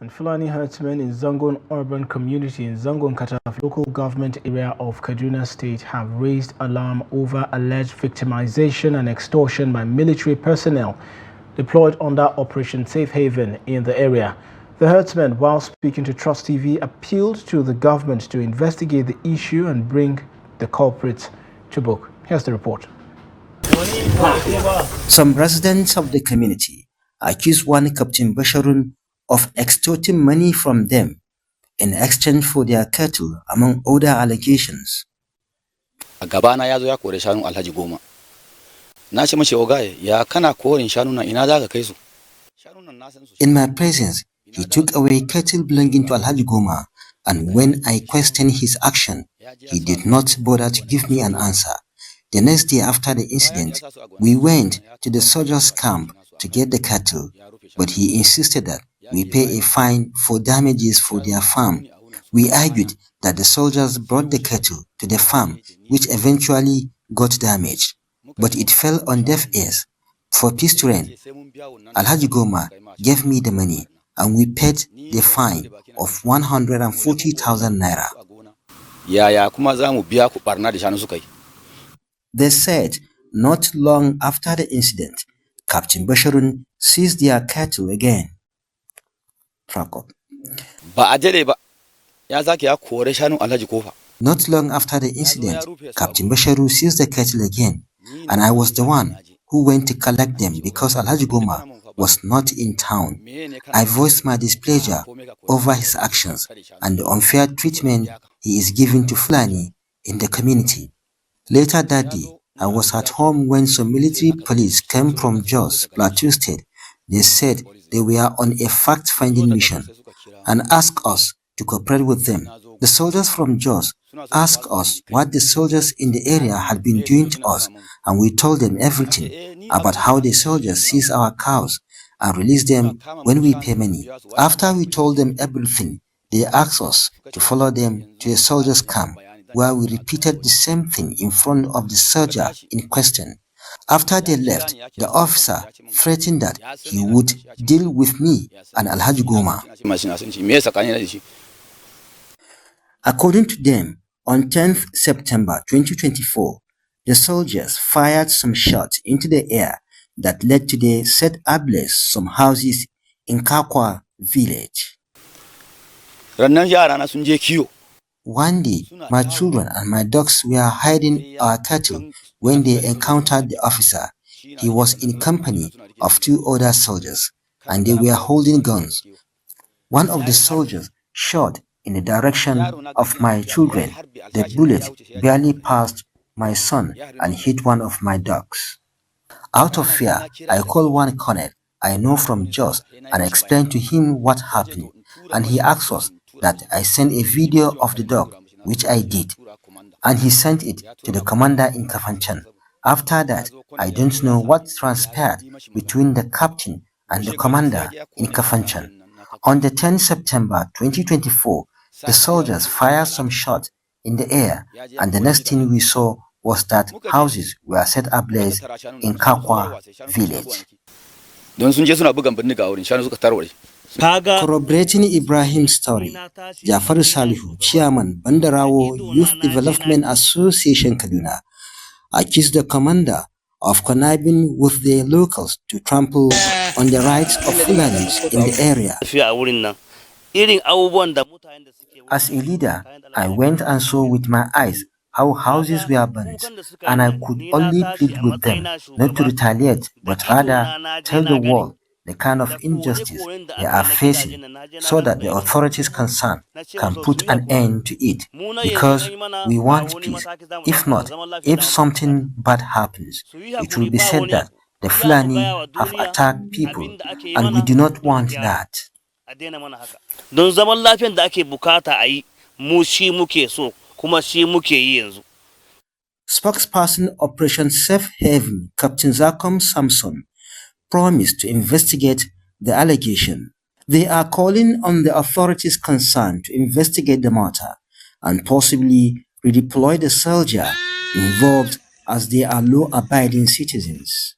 And Fulani herdsmen in Zangon Urban community in Zangon Kataf local government area of Kaduna state have raised alarm over alleged victimization and extortion by military personnel deployed under Operation Safe Haven in the area. The herdsmen, while speaking to Trust TV, appealed to the government to investigate the issue and bring the culprits to book. Here's the report. Some residents of the community accused one Captain Basharun of extorting money from them in exchange for their cattle, among other allegations. Gabana ya zo ya kore shanu Alhaji Goma. Na ce mace ogaye ya kana korin shanu na ina zaka kai su? In my presence, he took away cattle belonging to Alhaji Goma, and when I questioned his action, he did not bother to give me an answer. The next day after the incident, we went to the soldiers' camp to get the cattle, but he insisted that we pay a fine for damages for their farm. We argued that the soldiers brought the cattle to the farm, which eventually got damaged, but it fell on deaf ears. For peace to reign, Alhaji Goma gave me the money, and we paid the fine of 140,000 naira. They said not long after the incident, Captain Basharun seized their cattle again. Not long after the incident, Captain Basharu seized the cattle again, and I was the one who went to collect them because Alhaji Goma was not in town. I voiced my displeasure over his actions and the unfair treatment he is giving to Fulani in the community. Later that day, I was at home when some military police came from Jos, Plateau State. They said they were on a fact-finding mission and asked us to cooperate with them. The soldiers from Jos asked us what the soldiers in the area had been doing to us, and we told them everything about how the soldiers seize our cows and release them when we pay money. After we told them everything, they asked us to follow them to a soldiers' camp, where we repeated the same thing in front of the soldier in question. After they left, the officer threatened that he would deal with me and Alhaji Goma. According to them, on 10th September 2024, the soldiers fired some shots into the air that led to the set ablaze some houses in Kakwa village. One day, my children and my dogs were hiding our cattle when they encountered the officer. He was in company of two other soldiers, and they were holding guns. One of the soldiers shot in the direction of my children. The bullet barely passed my son and hit one of my dogs. Out of fear, I called one colonel I know from Jos and explained to him what happened, and he asked us that I send a video of the dog, which I did, and he sent it to the commander in Kafanchan. After that, I don't know what transpired between the captain and the commander in Kafanchan. On the 10th September 2024, the soldiers fired some shots in the air, and the next thing we saw was that houses were set ablaze in Kakwa village. Corroborating Ibrahim's story, Jafar Salihu, chairman, Bandarawo Youth Development Association Kaduna, accused the commander of conniving with the locals to trample on the rights of Fulanis in the area. As a leader, I went and saw with my eyes how houses were burnt, and I could only plead with them not to retaliate, but rather tell the world the kind of injustice they are facing, so that the authorities concerned can put an end to it, because we want peace. If not, if something bad happens, it will be said that the Fulani have attacked people, and we do not want that. Spokesperson Operation Safe Haven, Captain Zakom Samson, promised to investigate the allegation. They are calling on the authorities concerned to investigate the matter and possibly redeploy the soldier involved, as they are law-abiding citizens.